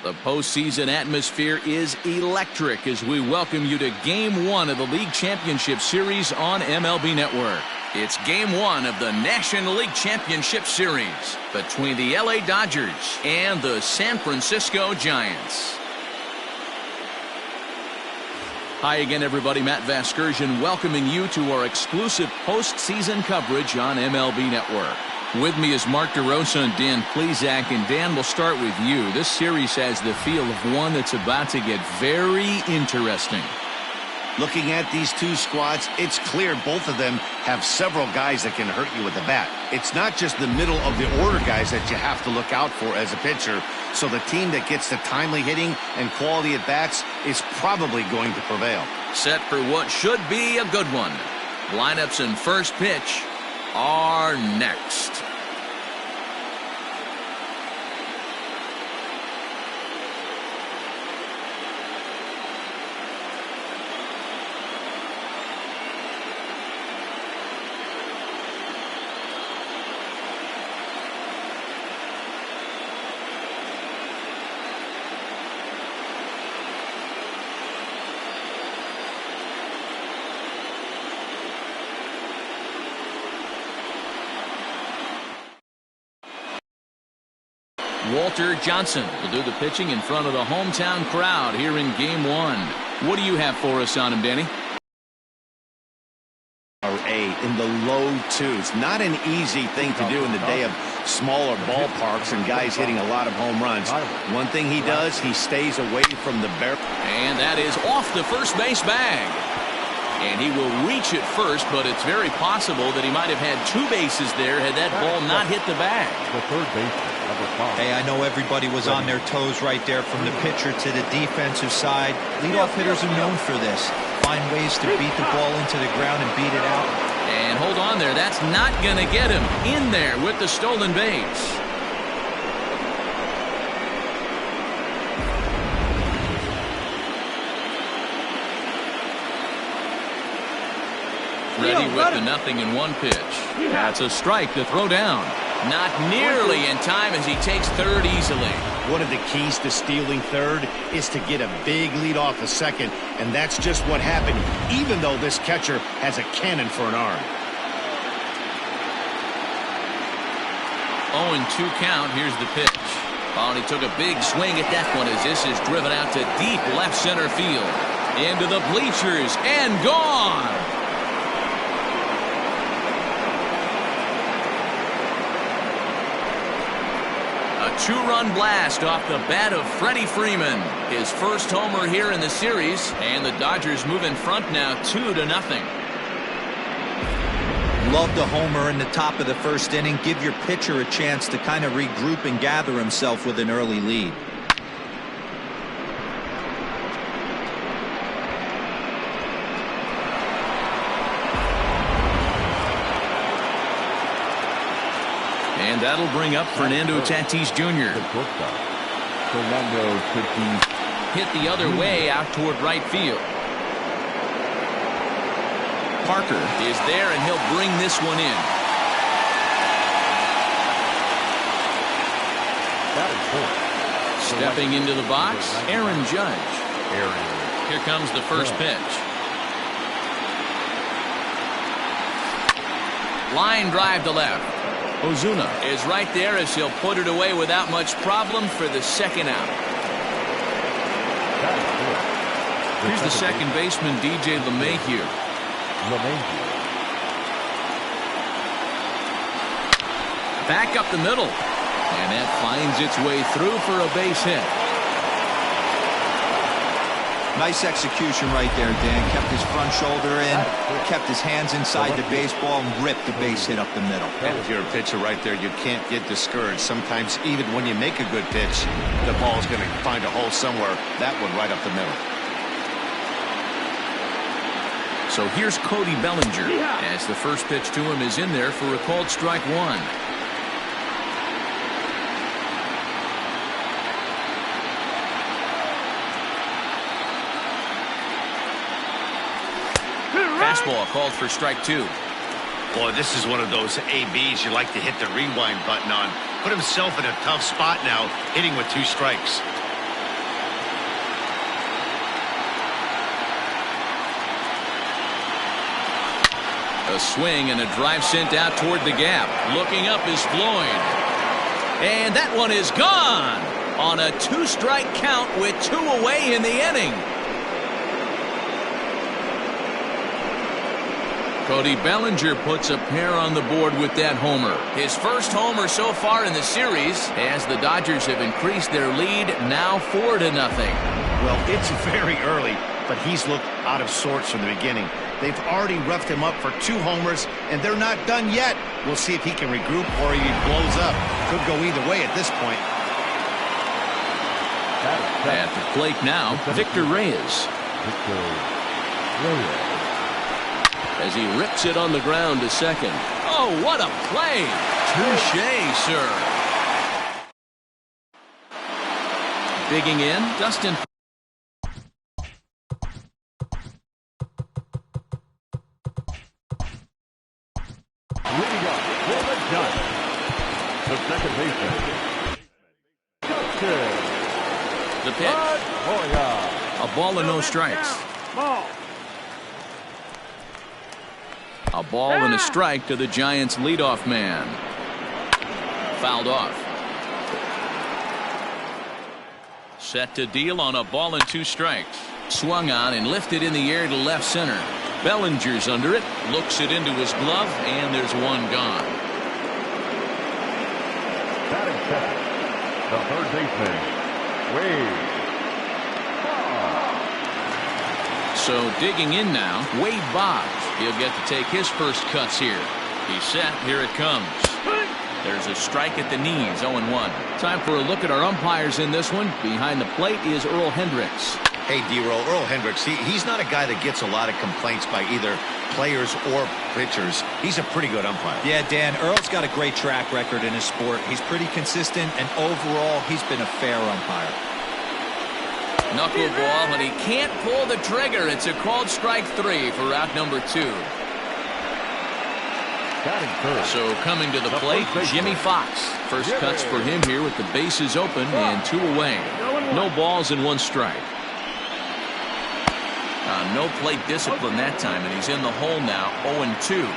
The postseason atmosphere is electric as we welcome you to Game 1 of the League Championship Series on MLB Network. It's Game 1 of the National League Championship Series between the LA Dodgers and the San Francisco Giants. Hi again, everybody. Matt Vasgersian welcoming you to our exclusive postseason coverage on MLB Network. With me is Mark DeRosa and Dan Plesac. And Dan, we'll start with you. This series has the feel of one that's about to get very interesting. Looking at these two squads, it's clear both of them have several guys that can hurt you with the bat. It's not just the middle of the order guys that you have to look out for as a pitcher. So the team that gets the timely hitting and quality at bats is probably going to prevail. Set for what should be a good one. Lineups and first pitch are next. Walter Johnson will do the pitching in front of the hometown crowd here in Game 1. What do you have for us on him, Danny? In the low twos. Not an easy thing to do in the day of smaller ballparks and guys hitting a lot of home runs. One thing he does, he stays away from the barrel. And that is off the first base bag. And he will reach it first, but it's very possible that he might have had two bases there had that ball not hit the bag. The third baseman. Hey, I know everybody was on their toes right there from the pitcher to the defensive side. Leadoff hitters are known for this. Find ways to beat the ball into the ground and beat it out. And hold on there. That's not going to get him in there with the stolen base. Ready with the 0-1 pitch. That's a strike to throw down. Not nearly in time as he takes third easily. One of the keys to stealing third is to get a big lead off a second, and that's just what happened, even though this catcher has a cannon for an arm. 0-2 count. Here's the pitch. Oh, and he took a big swing at that one as this is driven out to deep left center field. Into the bleachers and gone. Two-run blast off the bat of Freddie Freeman. His first homer here in the series, and the Dodgers move in front now 2-0. Love the homer in the top of the first inning. Give your pitcher a chance to kind of regroup and gather himself with an early lead. And that'll bring up Fernando Tatis Jr. Fernando Tatis hit the other way out toward right field. Parker is there, and he'll bring this one in. Stepping into the box, Aaron Judge. Here comes the first pitch. Line drive to left. Ozuna is right there as he'll put it away without much problem for the second out. Here's the second baseman, DJ LeMahieu. Back up the middle. And that finds its way through for a base hit. Nice execution right there, Dan. Kept his front shoulder in, kept his hands inside the baseball, and ripped the base hit up the middle. And if you're a pitcher right there, you can't get discouraged. Sometimes even when you make a good pitch, the ball's going to find a hole somewhere. That one right up the middle. So here's Cody Bellinger as the first pitch to him is in there for a called strike one. Fastball called for strike two. Boy, this is one of those ABs you like to hit the rewind button on. Put himself in a tough spot now, hitting with two strikes. A swing and a drive sent out toward the gap. Looking up is Floyd. And that one is gone on a 2-strike count with 2 away in the inning. Cody Bellinger puts a pair on the board with that homer. His first homer so far in the series, as the Dodgers have increased their lead now 4-0. Well, it's very early, but he's looked out of sorts from the beginning. They've already roughed him up for 2 homers, and they're not done yet. We'll see if he can regroup or he blows up. Could go either way at this point. At the plate now, Victor Reyes. As he rips it on the ground to second. Oh, what a play! Touché, sir. Digging in, Dustin. Leading up for the Giants, the second baseman, The pitch. A ball and no strikes. A ball and a strike to the Giants' leadoff man. Fouled off. Set to deal on a ball and 2 strikes. Swung on and lifted in the air to left center. Bellinger's under it, looks it into his glove, and there's one gone. batting second, the third baseman, Wade. So digging in now, Wade Boggs. He'll get to take his first cuts here. He's set. Here it comes. There's a strike at the knees, 0-1. Time for a look at our umpires in this one. Behind the plate is Earl Hendricks. Hey, D-Roll, Earl Hendricks, he's not a guy that gets a lot of complaints by either players or pitchers. He's a pretty good umpire. Yeah, Dan, Earl's got a great track record in his sport. He's pretty consistent, and overall, he's been a fair umpire. Knuckleball, and he can't pull the trigger. It's a called strike 3 for out number 2. So coming to the plate, Jimmy Fox. First cuts for him here with the bases open and 2 away. No balls and 1 strike. No plate discipline that time, and he's in the hole now, 0-2.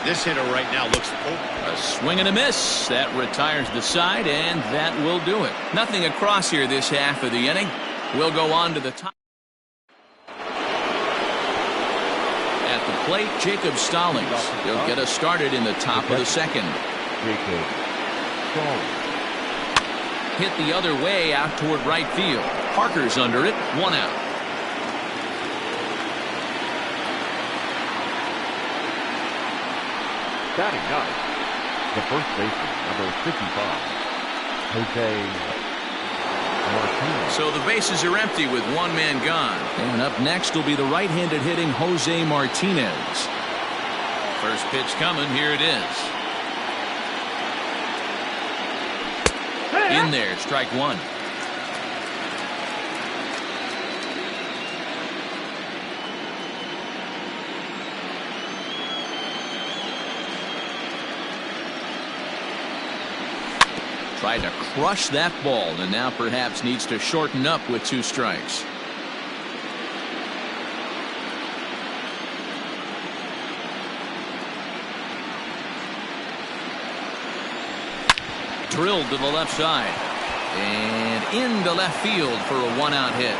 This hitter right now looks open. A swing and a miss. That retires the side, and that will do it. Nothing across here this half of the inning. We'll go on to the top. At the plate, Jacob Stallings. He'll get us started in the top of the second. Hit the other way out toward right field. Parker's under it. 1 out. Batting ninth, the first baseman, number 55, Jose Martinez. So the bases are empty with 1 man gone. And up next will be the right-handed hitting Jose Martinez. First pitch coming. Here it is. In there, strike 1. Tried to crush that ball, and now perhaps needs to shorten up with 2 strikes. Drilled to the left side. And into left field for a 1-out hit.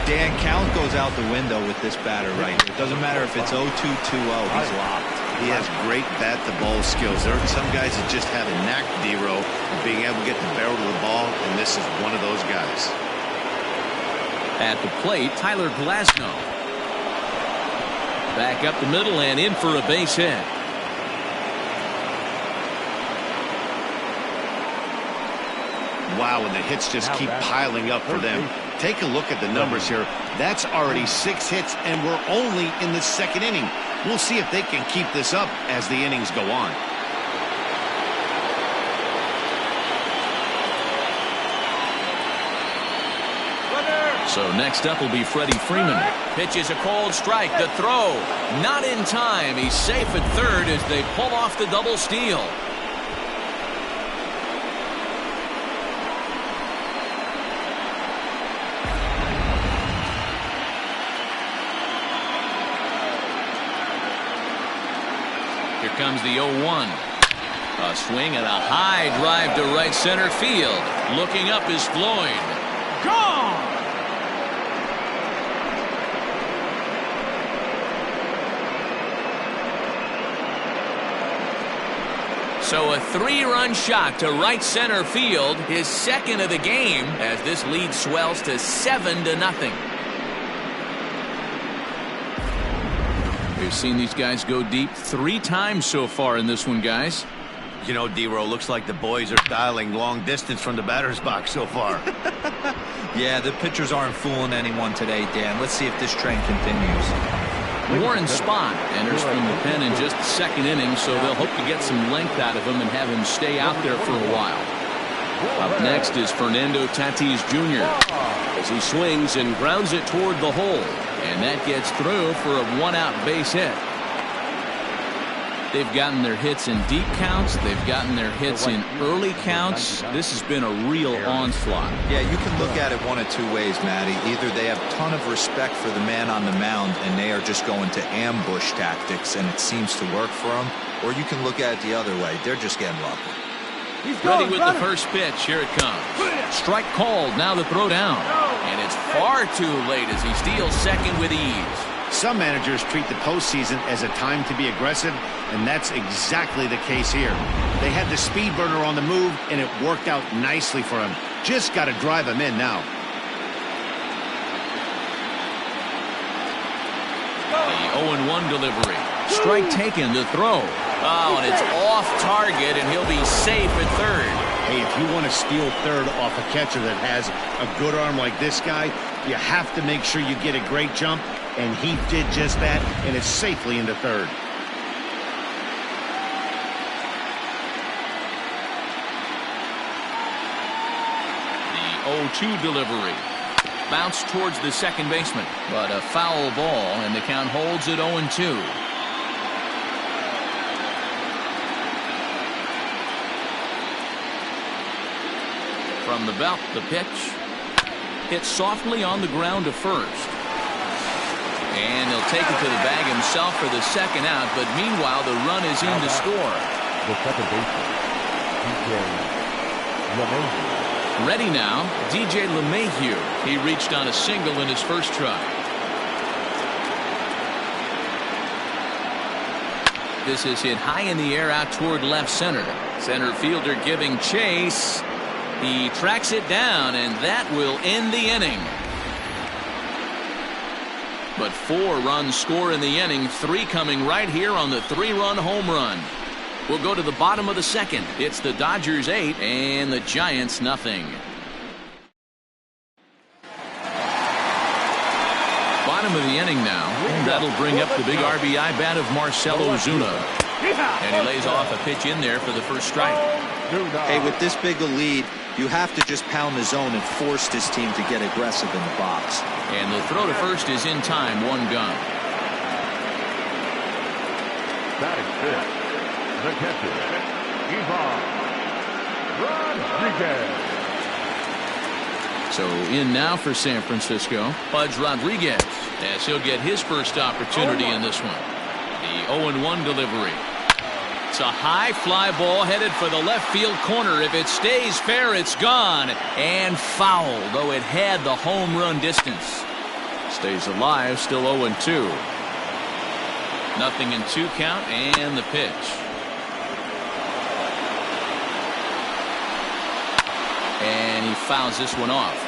Dan, count goes out the window with this batter right here. It doesn't matter if it's 0-2, 2-0. He's locked. He has great bat-to-ball skills. There are some guys that just have a knack, D-Row, of being able to get the barrel to the ball, and this is one of those guys. At the plate, Tyler Glasnow. Back up the middle and in for a base hit. Wow, and the hits just keep piling up for them. Take a look at the numbers here. That's already 6 hits, and we're only in the second inning. We'll see if they can keep this up as the innings go on. So next up will be Freddie Freeman. Pitches a cold strike. The throw. Not in time. He's safe at third as they pull off the double steal. Here comes the 0-1. A swing and a high drive to right center field. Looking up is Floyd. Gone! So a 3-run shot to right center field, his second of the game, as this lead swells to 7-0. We've seen these guys go deep 3 times so far in this one, guys. You know, D-Row, looks like the boys are dialing long distance from the batter's box so far. Yeah, the pitchers aren't fooling anyone today, Dan. Let's see if this trend continues. Warren Spahn enters from the pen in just the second inning, so they'll hope to get some length out of him and have him stay out there for a while. Up next is Fernando Tatis Jr. as he swings and grounds it toward the hole, and that gets through for a 1-out base hit. They've gotten their hits in deep counts. They've gotten their hits in early counts. This has been a real onslaught. Yeah, you can look at it one of 2 ways, Matty. Either they have a ton of respect for the man on the mound and they are just going to ambush tactics and it seems to work for them, or you can look at it the other way. They're just getting lucky. Ready with the first pitch. Here it comes. Strike called. Now the throw down. And it's far too late as he steals second with ease. Some managers treat the postseason as a time to be aggressive, and that's exactly the case here. They had the speed burner on the move, and it worked out nicely for him. Just got to drive him in now. The 0-1 delivery. Strike taken, the throw. Oh, and it's off target, and he'll be safe at third. Hey, if you want to steal third off a catcher that has a good arm like this guy, you have to make sure you get a great jump. And he did just that, and is safely into third. The 0-2 delivery. Bounced towards the second baseman, but a foul ball, and the count holds at 0-2. From the belt, the pitch. Hits softly on the ground to first. And he'll take it to the bag himself for the second out, but meanwhile the run is in to score. The second baseman, DJ LeMahieu. Ready now, DJ LeMahieu. He reached on a single in his first try. This is hit high in the air out toward left center. Center fielder giving chase. He tracks it down, and that will end the inning. But 4 runs score in the inning, 3 coming right here on the 3-run home run. We'll go to the bottom of the second. It's the Dodgers 8 and the Giants nothing. Bottom of the inning now. That'll bring up the big RBI bat of Marcell Ozuna. And he lays off a pitch in there for the first strike. Hey, with this big a lead, you have to just pound the zone and force this team to get aggressive in the box. And the throw to first is in time, 1 gone. Batting fifth, the catcher, Rodriguez. So in now for San Francisco, Pudge Rodriguez, as he'll get his first opportunity in this one. The 0-1 delivery. It's a high fly ball headed for the left field corner. If it stays fair, it's gone. And foul, though it had the home run distance. Stays alive, still 0-2. Nothing in 2 count, and the pitch. And he fouls this one off.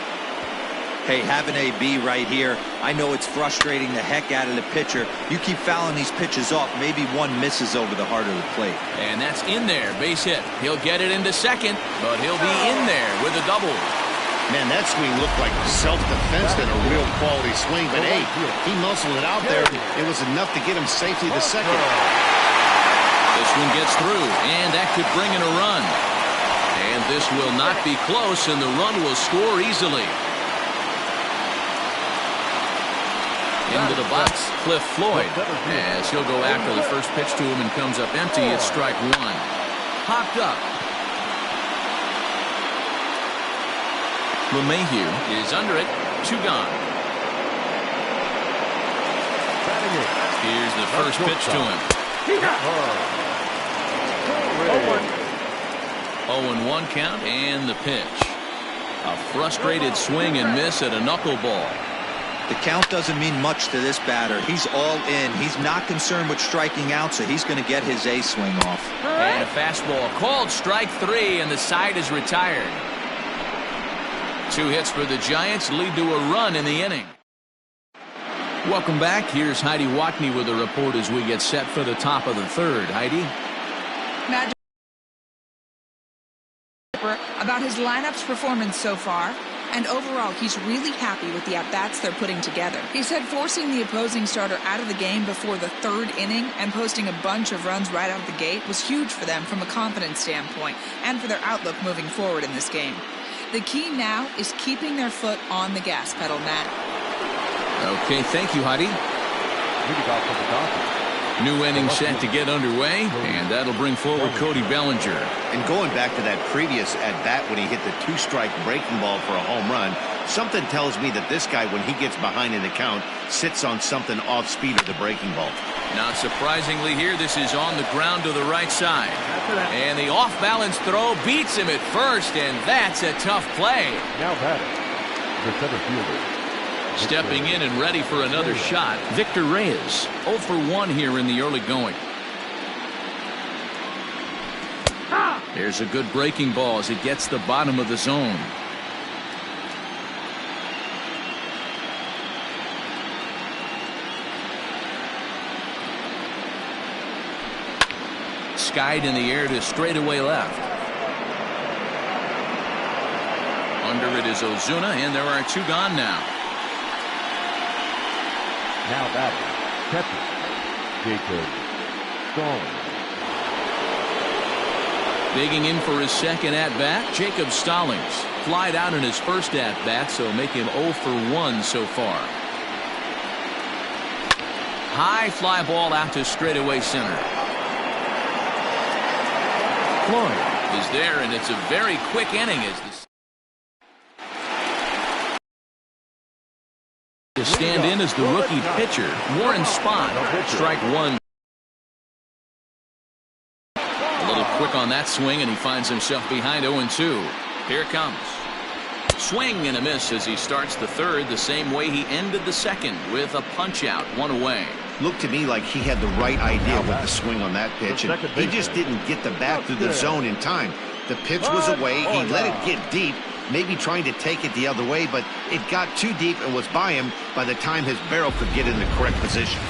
Hey, having AB right here, I know it's frustrating the heck out of the pitcher. You keep fouling these pitches off, maybe one misses over the heart of the plate. And that's in there, base hit. He'll get it into second, but he'll be in there with a double. Man, that swing looked like self-defense than a real quality swing, but hey, he muscled it out there. It was enough to get him safely to second. This one gets through, and that could bring in a run. And this will not be close, and the run will score easily. Into the box, Cliff Floyd, as he'll go after the first pitch to him and comes up empty. It's strike 1. Popped up. LeMahieu is under it. 2 gone. Here's the first pitch to him. 0-1 count and the pitch. A frustrated swing and miss at a knuckleball. The count doesn't mean much to this batter. He's all in. He's not concerned with striking out, so he's going to get his A swing off. And a fastball called strike 3, and the side is retired. 2 hits for the Giants lead to a run in the inning. Welcome back. Here's Heidi Watney with a report as we get set for the top of the 3rd. Heidi? About his lineup's performance so far, and overall he's really happy with the at-bats they're putting together. He said forcing the opposing starter out of the game before the 3rd inning and posting a bunch of runs right out of the gate was huge for them from a confidence standpoint and for their outlook moving forward in this game. The key now is keeping their foot on the gas pedal, Matt. Okay, thank you, Heidi. New inning set to get underway, and that'll bring forward Cody Bellinger. And going back to that previous at-bat when he hit the 2-strike breaking ball for a home run, something tells me that this guy, when he gets behind in the count, sits on something off-speed of the breaking ball. Not surprisingly here, this is on the ground to the right side. And the off-balance throw beats him at first, and that's a tough play. Now batting, the center fielder. Stepping in and ready for another shot, Victor Reyes. 0 for 1 here in the early going. There's a good breaking ball as it gets the bottom of the zone. Skied in the air to straightaway left. Under it is Ozuna, and there are 2 gone now. Now batting, catcher, Jacob Stallings. Digging in for his second at-bat, Jacob Stallings. Flied out in his first at-bat, so make him 0 for 1 so far. High fly ball out to straightaway center. Floyd is there, and it's a very quick inning as the to stand in as the rookie pitcher, Warren Spahn. Strike 1. A little quick on that swing, and he finds himself behind 0-2. Here it comes. Swing and a miss as he starts the 3rd the same way he ended the 2nd with a punch-out, 1 away. Looked to me like he had the right idea with the swing on that pitch, and he just didn't get the bat through the zone in time. The pitch was away. He let it get deep, maybe trying to take it the other way, but it got too deep and was by him by the time his barrel could get in the correct position.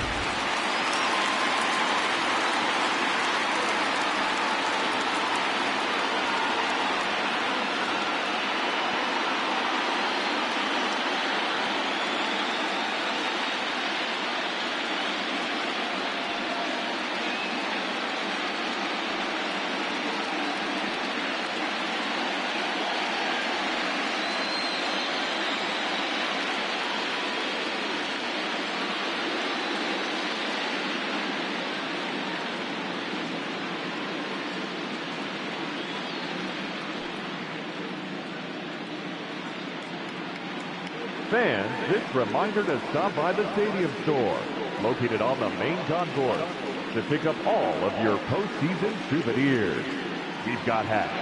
Fans, this reminder to stop by the Stadium Store, located on the main concourse, to pick up all of your postseason souvenirs. We've got hats,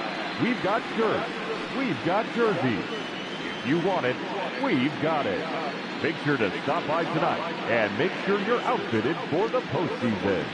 we've got shirts, we've got jerseys. If you want it, we've got it. Make sure to stop by tonight and make sure you're outfitted for the postseason.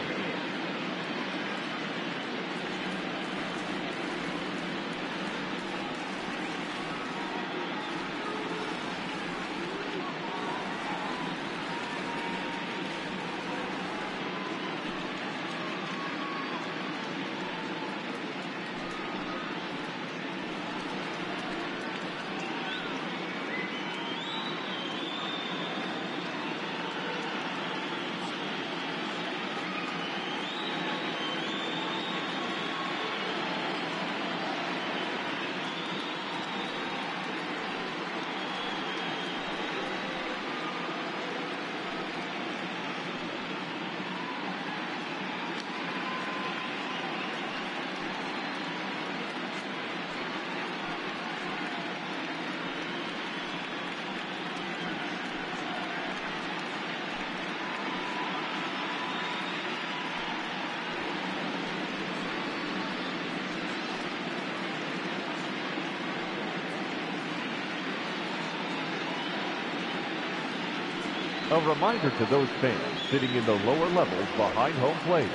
A reminder to those fans sitting in the lower levels behind home plate.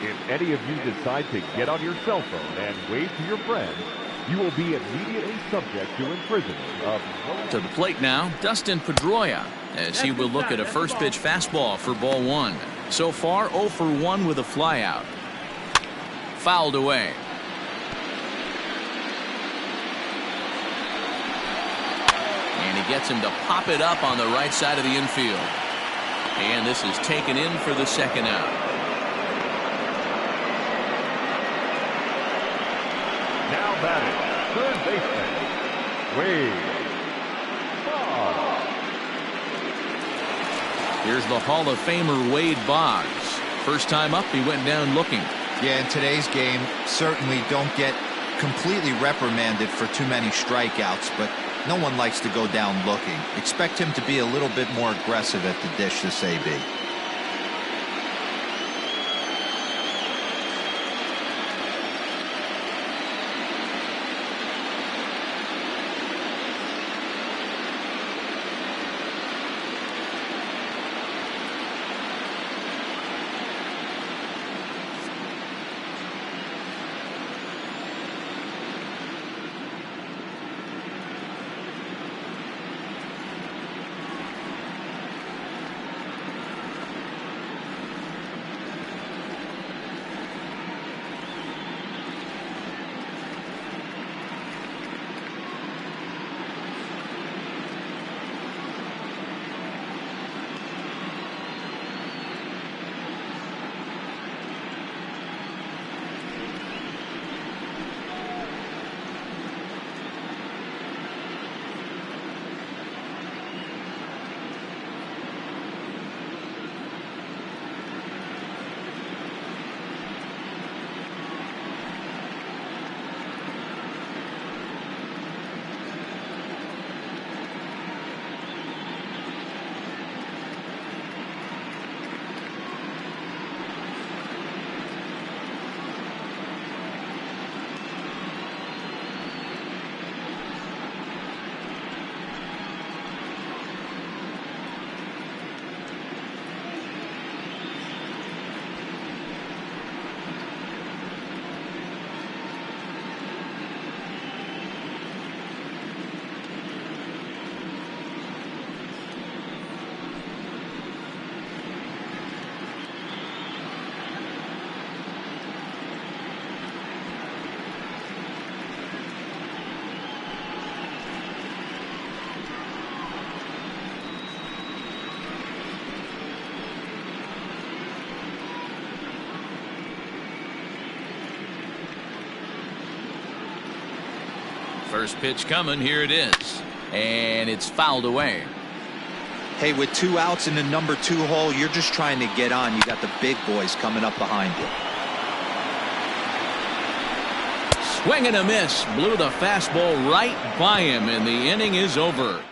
If any of you decide to get on your cell phone and wave to your friends, you will be immediately subject to imprisonment of to the plate now, Dustin Pedroia, as he will look at a first pitch fastball for ball one. So far, 0 for 1 with a flyout. Fouled away. And he gets him to pop it up on the right side of the infield. And this is taken in for the second out. Now batting, third baseman, Wade. Here's the Hall of Famer Wade Boggs. First time up, he went down looking. Yeah, in today's game, certainly don't get completely reprimanded for too many strikeouts, but no one likes to go down looking. Expect him to be a little bit more aggressive at the dish this AB. First pitch coming. Here it is. And it's fouled away. Hey, with 2 outs in the number 2 hole, you're just trying to get on. You got the big boys coming up behind you. Swing and a miss. Blew the fastball right by him, and the inning is over.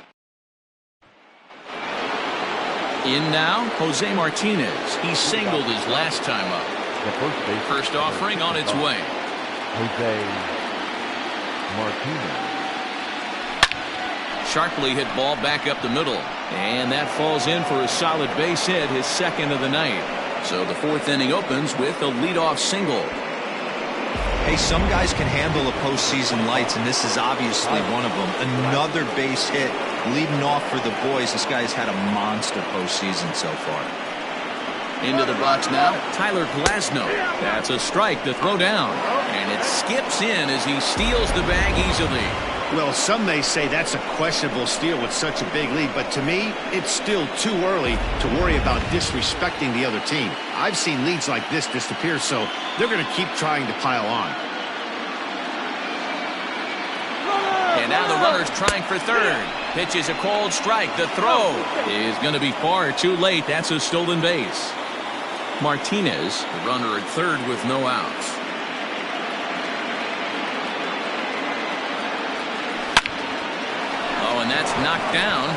In now, Jose Martinez. He singled his last time up. The first offering on its way. Jose Martinez. Sharply hit ball back up the middle, and that falls in for a solid base hit, his second of the night. So the 4th inning opens with a leadoff single. Hey, some guys can handle the postseason lights, and this is obviously one of them. Another base hit leading off for the boys. This guy's had a monster postseason so far. Into the box now, Tyler Glasnow. That's a strike to throw down, and it skips in as he steals the bag easily. Well, some may say that's a questionable steal with such a big lead, but to me, it's still too early to worry about disrespecting the other team. I've seen leads like this disappear, so they're going to keep trying to pile on. And now the runner's trying for third. Pitch is a cold strike. The throw is going to be far too late. That's a stolen base. Martinez, the runner at third with no outs. Oh, and that's knocked down.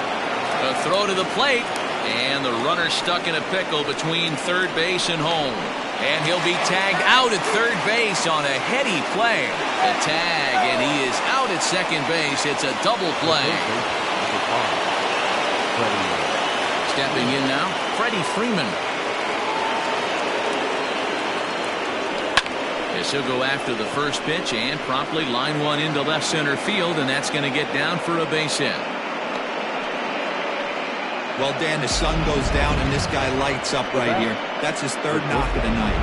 A throw to the plate, and the runner stuck in a pickle between third base and home. And he'll be tagged out at third base on a heady play. The tag, and he is out at second base. It's a double play. Stepping in now, Freddie Freeman. Yes, he'll go after the first pitch and promptly line one into left center field, and that's going to get down for a base hit. Well, Dan, the sun goes down and this guy lights up right here. That's his third knock of the night.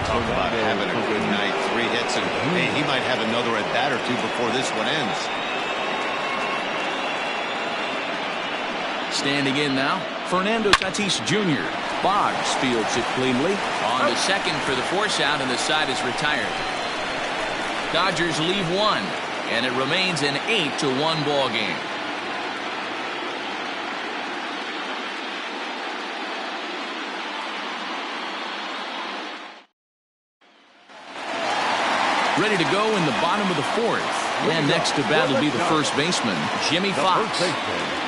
Talk about having a good night. 3 hits, and hey, he might have another at bat or two before this one ends. Standing in now, Fernando Tatis Jr. Boggs fields it cleanly. On to second for the force out, and the side is retired. Dodgers leave one, and it remains an 8-1 ball game. Ready to go in the bottom of the fourth. And next to bat will be the first baseman, Jimmy Fox. Jimmy Fox.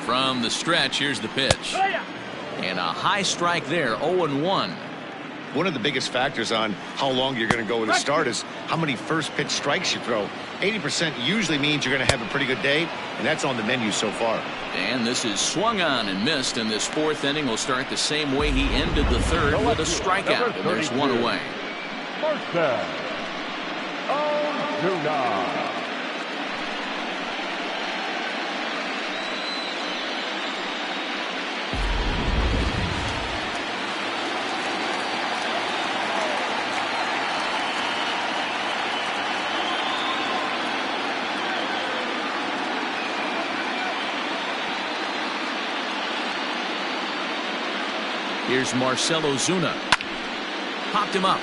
From the stretch, here's the pitch. And a high strike there, 0-1. One of the biggest factors on how long you're going to go with a start is how many first pitch strikes you throw. 80% usually means you're going to have a pretty good day, and that's on the menu so far. And this is swung on and missed, and this fourth inning will start the same way he ended the third with a strikeout. And there's one away. First down. Ozuna. Here's Marcell Ozuna. Popped him up.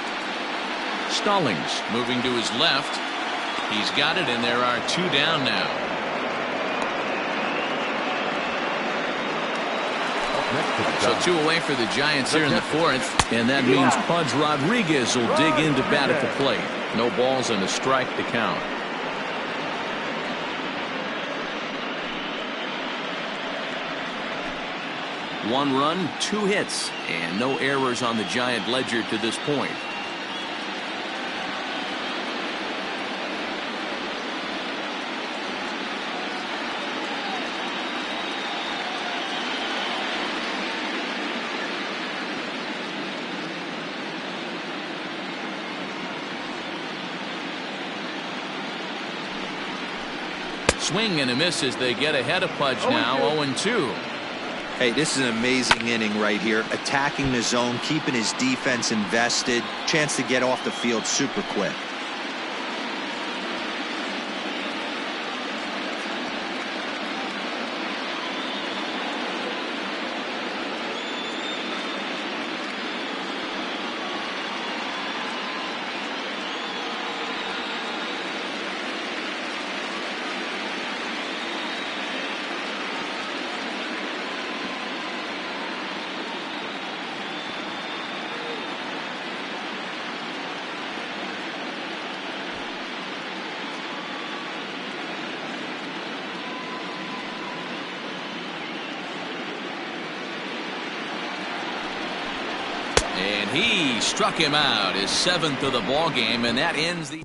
Stallings moving to his left. He's got it, and there are 2 down now. So 2 away for the Giants here in the 4th, and that means Pudge Rodriguez will dig into bat at the plate. No balls and a strike to count. One run, 2 hits, and no errors on the Giant ledger to this point. Swing and a miss as they get ahead of Pudge now, 0-2. Hey, this is an amazing inning right here. Attacking the zone, keeping his defense invested. Chance to get off the field super quick. And he struck him out, his 7th of the ball game, and that ends the.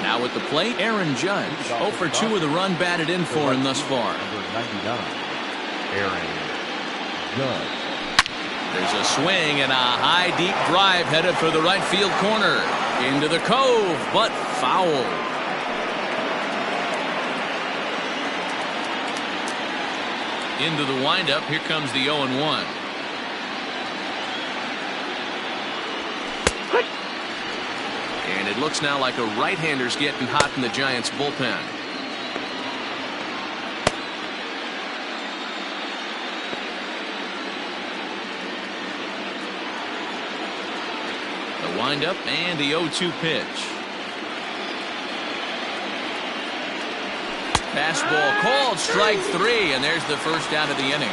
Now at the plate, Aaron Judge. 0 for 2 with a run batted in for him thus far. Number 99, Aaron Judge. There's a swing and a high deep drive headed for the right field corner. Into the cove, but foul. Into the windup. Here comes the 0-1. And it looks now like a right-hander's getting hot in the Giants bullpen. The windup and the 0-2 pitch. Fastball called, strike 3, and there's the first out of the inning.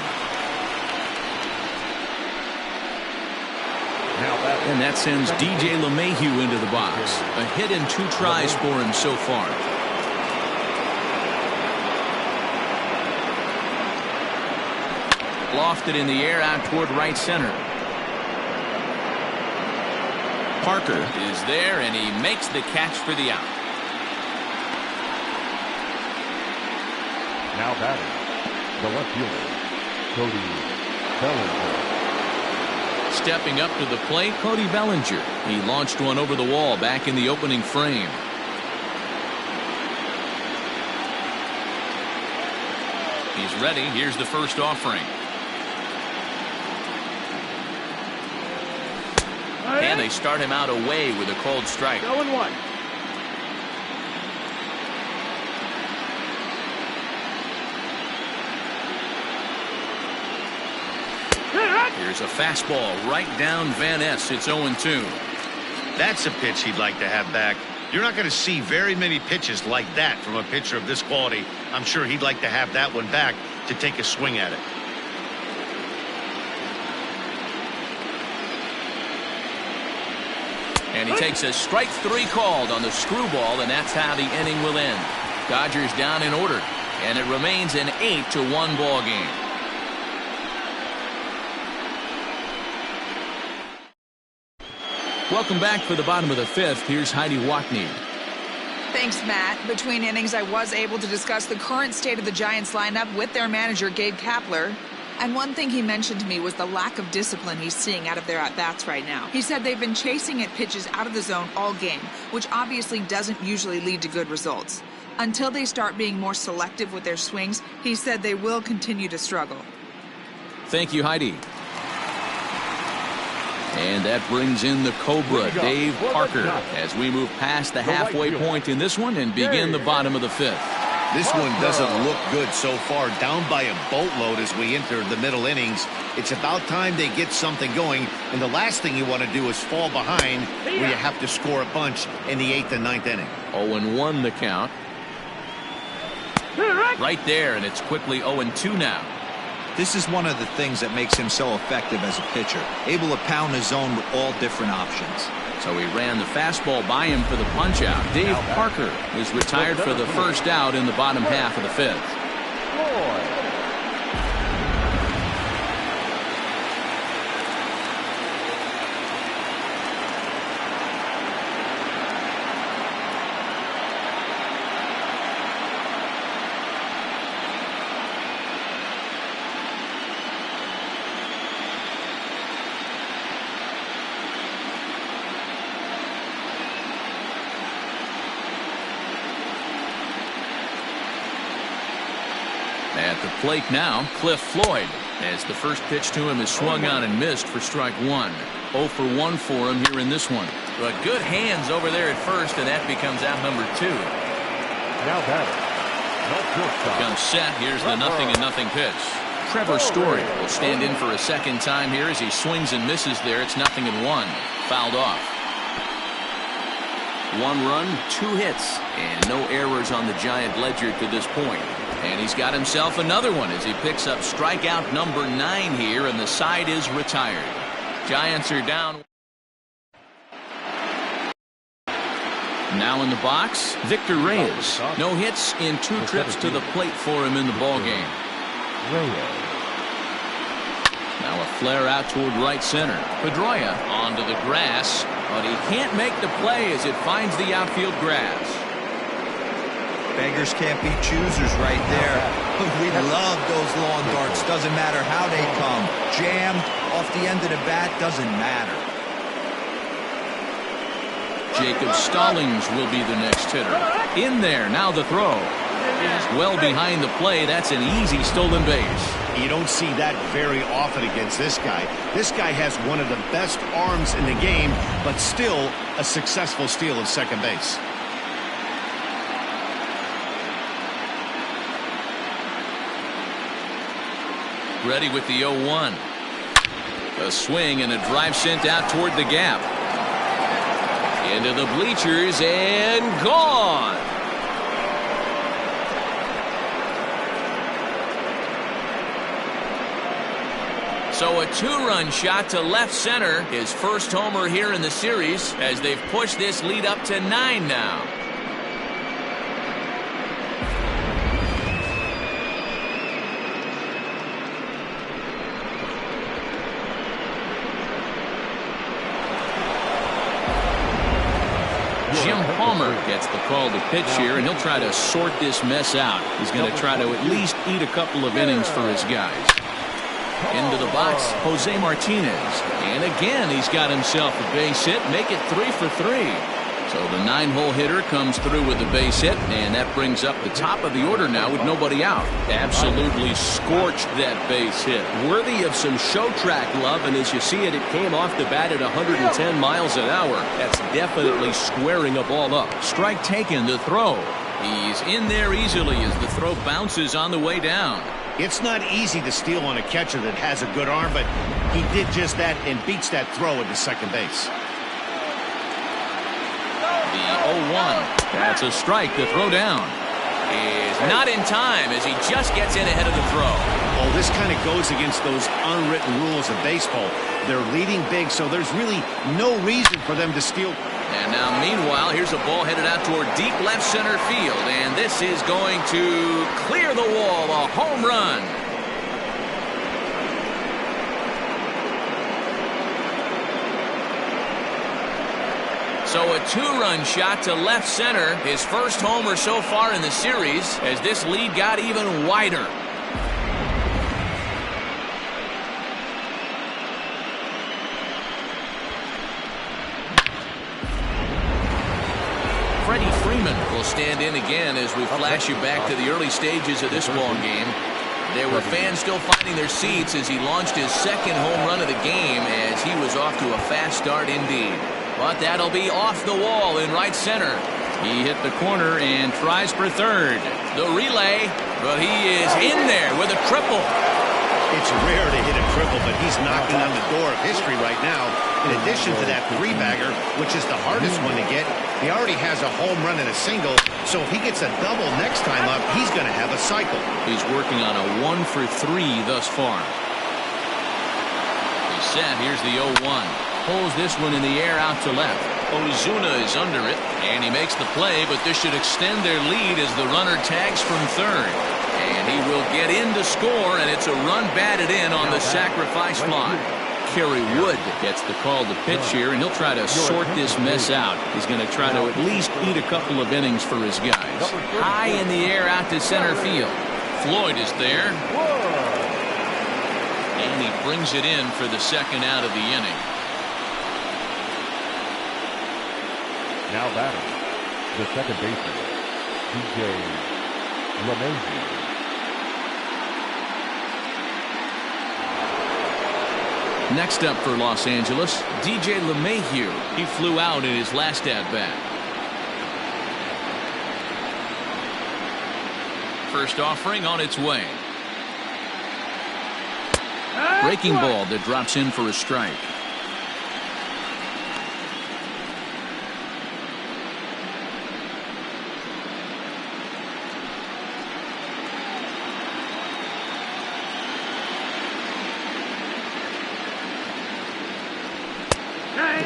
And that sends DJ LeMahieu into the box. A hit and 2 tries for him so far. Lofted in the air out toward right center. Parker is there, and he makes the catch for the out. Now batting, the left fielder, Cody Bellinger. Stepping up to the plate, Cody Bellinger. He launched one over the wall back in the opening frame. He's ready. Here's the first offering. And they start him out away with a cold strike. 0-1. Here's a fastball right down Van Ness. It's 0-2. That's a pitch he'd like to have back. You're not going to see very many pitches like that from a pitcher of this quality. I'm sure he'd like to have that one back to take a swing at it. And he takes a strike 3 called on the screwball, and that's how the inning will end. Dodgers down in order, and it remains an 8-1 ball game. Welcome back for the bottom of the 5th. Here's Heidi Watney. Thanks, Matt. Between innings, I was able to discuss the current state of the Giants lineup with their manager, Gabe Kapler. And one thing he mentioned to me was the lack of discipline he's seeing out of their at-bats right now. He said they've been chasing at pitches out of the zone all game, which obviously doesn't usually lead to good results. Until they start being more selective with their swings, he said they will continue to struggle. Thank you, Heidi. And that brings in the Cobra, Dave Parker, as we move past the halfway point in this one and begin the bottom of the 5th. This one doesn't look good so far. Down by a boatload as we enter the middle innings. It's about time they get something going. And the last thing you want to do is fall behind where you have to score a bunch in the 8th and 9th inning. 0-1 the count. Right there, and it's quickly 0-2 now. This is one of the things that makes him so effective as a pitcher. Able to pound his zone with all different options. So he ran the fastball by him for the punch-out. Dave Parker is retired for the first out in the bottom half of the 5th. At the plate now, Cliff Floyd, as the first pitch to him is swung on and missed for strike 1. 0 for 1 for him here in this one. But good hands over there at first, and that becomes out number 2. Now batter. Comes set. Here's the 0-0 pitch. Trevor Story will stand in for a second time here as he swings and misses there. It's 0-1. Fouled off. 1 run, 2 hits, and no errors on the Giant ledger to this point. And he's got himself another one as he picks up strikeout number 9 here, and the side is retired. Giants are down. Now in the box, Victor Reyes. No hits in 2 trips to the plate for him in the ballgame. Now a flare out toward right center. Pedroia onto the grass, but he can't make the play as it finds the outfield grass. Beggars can't be choosers right there. We love those long darts. Doesn't matter how they come. Jammed off the end of the bat, doesn't matter. Jacob Stallings will be the next hitter. In there, now the throw. Is well behind the play. That's an easy stolen base. You don't see that very often against this guy. This guy has one of the best arms in the game, but still a successful steal of second base. Ready with the 0-1. A swing and a drive sent out toward the gap. Into the bleachers and gone. So a 2-run shot to left center. His first homer here in the series as they've pushed this lead up to 9 now. Jim Palmer gets the call to pitch here, and he'll try to sort this mess out. He's going to try to at least eat a couple of innings for his guys. Into the box, Jose Martinez. And again, he's got himself a base hit. Make it 3 for 3. So the 9-hole hitter comes through with a base hit, and that brings up the top of the order now with nobody out. Absolutely scorched that base hit. Worthy of some show track love, and as you see it, it came off the bat at 110 miles an hour. That's definitely squaring a ball up. Strike taken to throw. He's in there easily as the throw bounces on the way down. It's not easy to steal on a catcher that has a good arm, but he did just that and beats that throw into second base. The 0-1. That's a strike. The throw down is not in time as he just gets in ahead of the throw. Oh, this kind of goes against those unwritten rules of baseball. They're leading big, so there's really no reason for them to steal. And now, meanwhile, here's a ball headed out toward deep left center field, and this is going to clear the wall. A home run. So a 2-run shot to left center, his first homer so far in the series, as this lead got even wider. Freddie Freeman will stand in again as we flash you back to the early stages of this ball game. There were fans still finding their seats as he launched his second home run of the game as he was off to a fast start indeed. But that'll be off the wall in right center. He hit the corner and tries for third. The relay, but he is in there with a triple. It's rare to hit a triple, but he's knocking on the door of history right now. In addition to that three-bagger, which is the hardest one to get, he already has a home run and a single. So if he gets a double next time up, he's going to have a cycle. He's working on a 1 for 3 thus far. He's set. Here's the 0-1. Pulls this one in the air out to left. Ozuna is under it, and he makes the play, but this should extend their lead as the runner tags from third. And he will get in to score, and it's a run batted in on the sacrifice fly. Kerry Wood gets the call to pitch here, and he'll try to sort this mess out. He's going to try to at least eat a couple of innings for his guys. High in the air out to center field. Floyd is there. And he brings it in for the second out of the inning. Now batting, the second baseman, DJ LeMahieu. Next up for Los Angeles, DJ LeMahieu. He flew out in his last at-bat. First offering on its way. Breaking ball that drops in for a strike.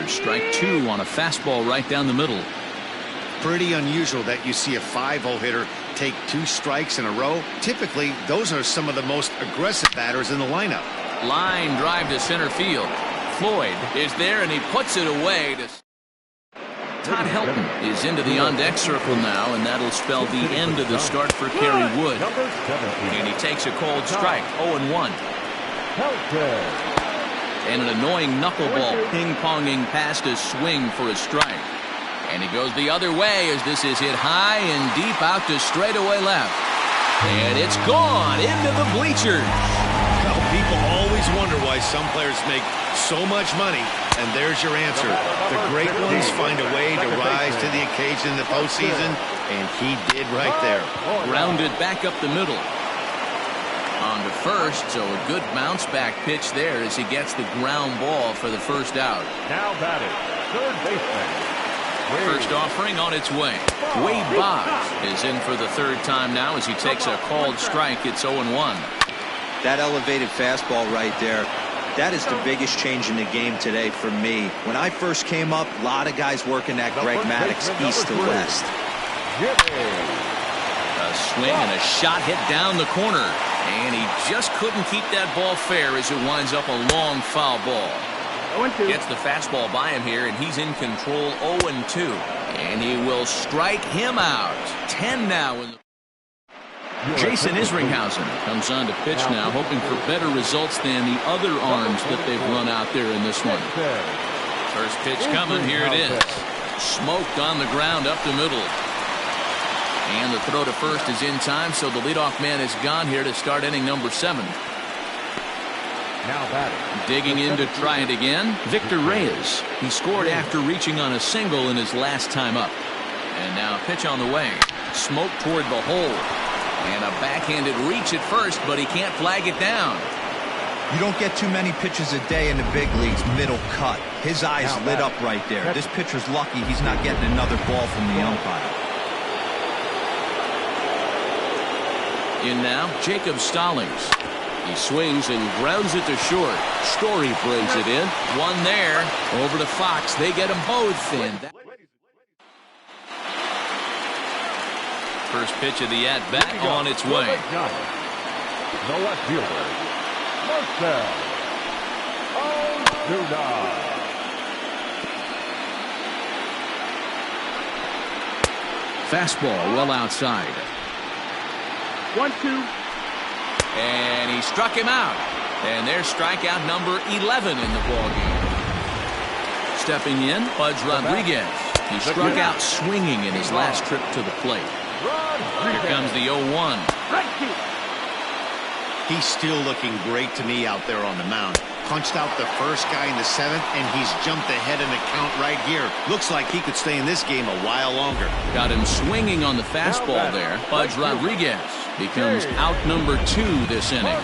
Strike 2 on a fastball right down the middle. Pretty unusual that you see a 5-0 hitter take 2 strikes in a row. Typically, those are some of the most aggressive batters in the lineup. Line drive to center field. Floyd is there, and he puts it away. Todd Helton is into the on-deck circle now, and that'll spell the end of the start for Kerry Wood. And he takes a cold strike, 0-1. And an annoying knuckleball ping-ponging past a swing for a strike. And he goes the other way as this is hit high and deep out to straightaway left. And it's gone into the bleachers. Well, people always wonder why some players make so much money, and there's your answer. The great ones find a way to rise to the occasion in the postseason, and he did right there. Grounded back up the middle. On to first, so a good bounce back pitch there as he gets the ground ball for the first out. Now batting, third baseman. First offering on its way. Wade Boggs is in for the third time now as he takes a called strike. It's 0-1. That elevated fastball right there, that is the biggest change in the game today for me. When I first came up, a lot of guys working that Greg Maddux east to west. A swing and a shot hit down the corner. And he just couldn't keep that ball fair as it winds up a long foul ball. Gets the fastball by him here, and he's in control 0-2. And he will strike him out. 10 now. Jason Isringhausen comes on to pitch now, hoping for better results than the other arms that they've run out there in this one. First pitch coming. Here it is. Smoked on the ground up the middle. And the throw to first is in time, so the leadoff man is gone here to start inning number 7. Now batting. Digging in to try it again, Victor Reyes. He scored after reaching on a single in his last time up. And now pitch on the way. Smoke toward the hole. And a backhanded reach at first, but he can't flag it down. You don't get too many pitches a day in the big leagues, middle cut. His eyes lit up right there. This pitcher's lucky he's not getting another ball from the umpire. In now, Jacob Stallings. He swings and grounds it to short. Story brings it in. One there. Over to Fox. They get them both in. First pitch of the at-bat on its way. The left fielder, Marcell Ozuna. Fastball well outside. 1-2. And he struck him out. And there's strikeout number 11 in the ballgame. Stepping in, Pudge Rodriguez. He struck out swinging in his last trip to the plate. Here comes the 0-1. He's still looking great to me out there on the mound. Punched out the first guy in the 7th, and he's jumped ahead in the count right here. Looks like he could stay in this game a while longer. Got him swinging on the fastball there. Pudge Rodriguez becomes out number 2 this inning.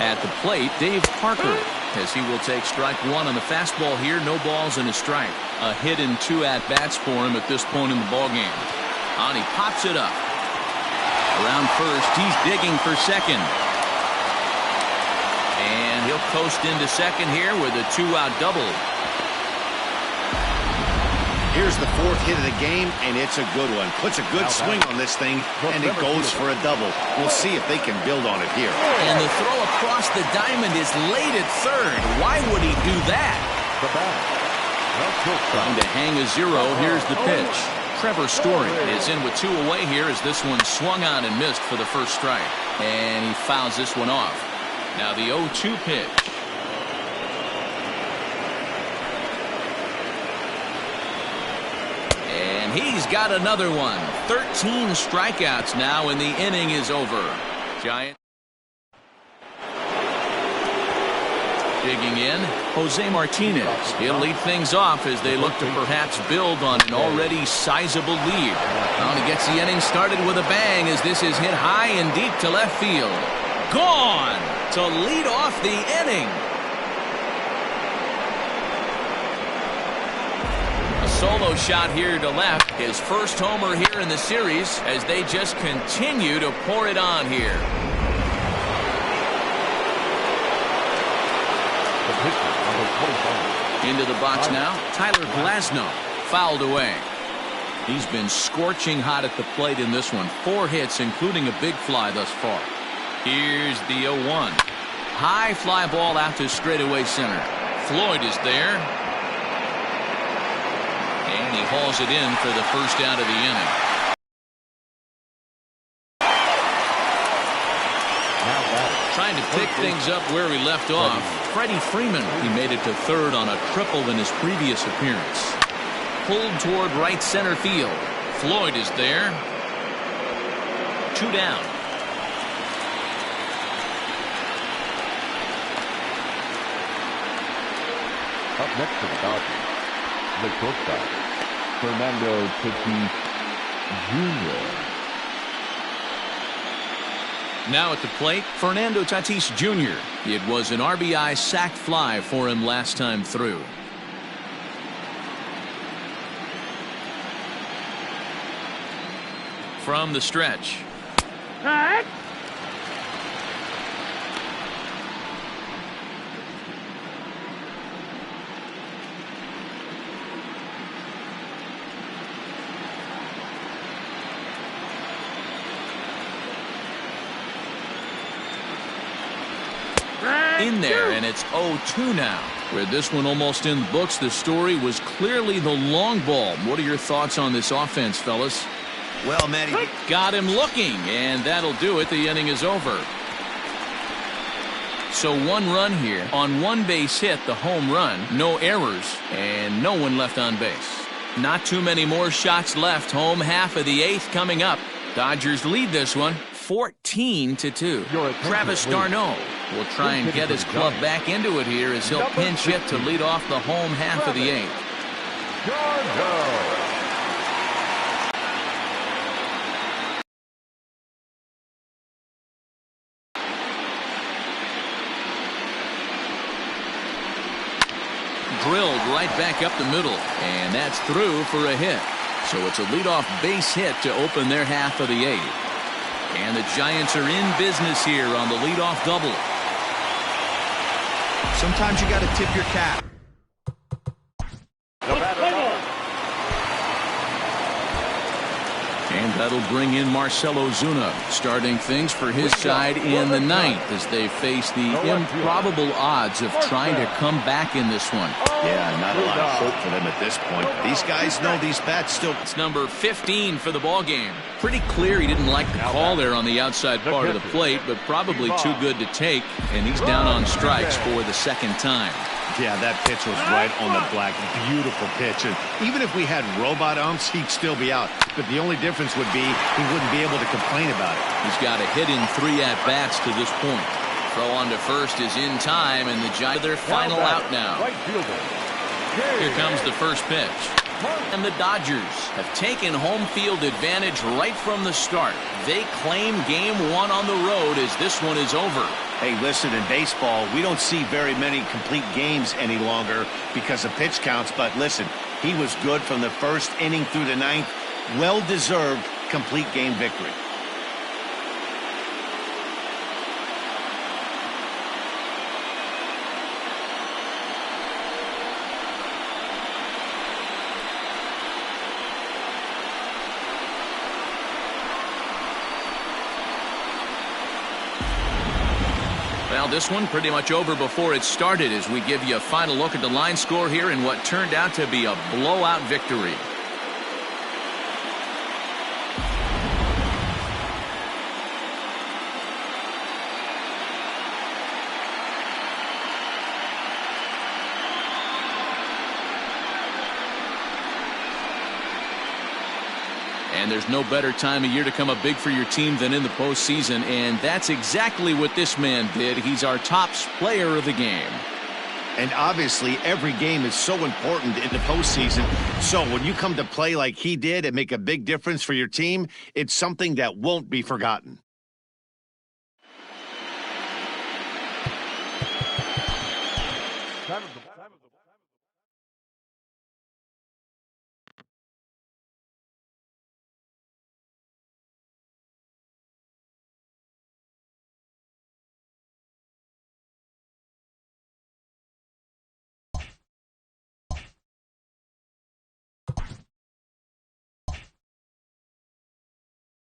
At the plate, Dave Parker, as he will take strike 1 on the fastball here. No balls and a strike. A hit and 2 at-bats for him at this point in the ballgame. And he pops it up. Around first, he's digging for second. And he'll coast into second here with a 2-out double. Here's the 4th hit of the game, and it's a good one. Puts a good swing on this thing, and it goes for a double. We'll see if they can build on it here. And the throw across the diamond is late at third. Why would he do that? Trying to hang a 0. Here's the pitch. Trevor Story is in with 2 away here as this one swung on and missed for the first strike. And he fouls this one off. Now the 0-2 pitch. And he's got another one. 13 strikeouts now, and the inning is over. Giant. Digging in, Jose Martinez. He'll lead things off as they look to perhaps build on an already sizable lead. Well, he gets the inning started with a bang as this is hit high and deep to left field. Gone to lead off the inning. A solo shot here to left. His first homer here in the series as they just continue to pour it on here. Into the box now, Tyler Glasnow, fouled away. He's been scorching hot at the plate in this one. 4 hits, including a big fly thus far. Here's the 0-1. High fly ball out to straightaway center. Floyd is there. And he hauls it in for the first out of the inning. Trying to pick things up where he left off. Freddie Freeman, he made it to third on a triple in his previous appearance. Pulled toward right center field. Floyd is there. 2 down. Up next to the Dodgers, the shortstop, Fernando Tatis Jr. Now at the plate, Fernando Tatis Jr. It was an RBI sac fly for him last time through. From the stretch. In there, and it's 0-2 now. With this one almost in the books, the story was clearly the long ball. What are your thoughts on this offense, fellas? Well, Matty, got him looking, and that'll do it. The inning is over. So 1 run here on 1 base hit, the home run, no errors, and no one left on base. Not too many more shots left. Home half of the 8th coming up. Dodgers lead this one 14-2. Travis d'Arnaud will try and get his club back into it here as he'll pinch hit to lead off the home half of the 8th. Drilled right back up the middle, and that's through for a hit. So it's a leadoff base hit to open their half of the 8th. And the Giants are in business here on the leadoff double. Sometimes you got to tip your cap. And that'll bring in Marcell Ozuna, starting things for his side in the 9th as they face the improbable odds of trying to come back in this one. Yeah, not a lot of hope for them at this point. These guys know these bats still. It's number 15 for the ball game. Pretty clear he didn't like the call there on the outside part of the plate, but probably too good to take, and he's down on strikes for the 2nd time. Yeah, that pitch was right on the black. Beautiful pitch. And even if we had robot umps, he'd still be out. But the only difference would be he wouldn't be able to complain about it. He's got a hit in 3 at-bats to this point. Throw on to first is in time, and the Giants their final out now. Right fielder. Here comes the first pitch. And the Dodgers have taken home field advantage right from the start. They claim game one on the road as this one is over. Hey, listen, in baseball, we don't see very many complete games any longer because of pitch counts. But listen, he was good from the first inning through the ninth. Well-deserved complete game victory. Well, this one pretty much over before it started as we give you a final look at the line score here in what turned out to be a blowout victory. And there's no better time of year to come up big for your team than in the postseason, and that's exactly what this man did. He's our top player of the game. And obviously, every game is so important in the postseason. So when you come to play like he did and make a big difference for your team, it's something that won't be forgotten.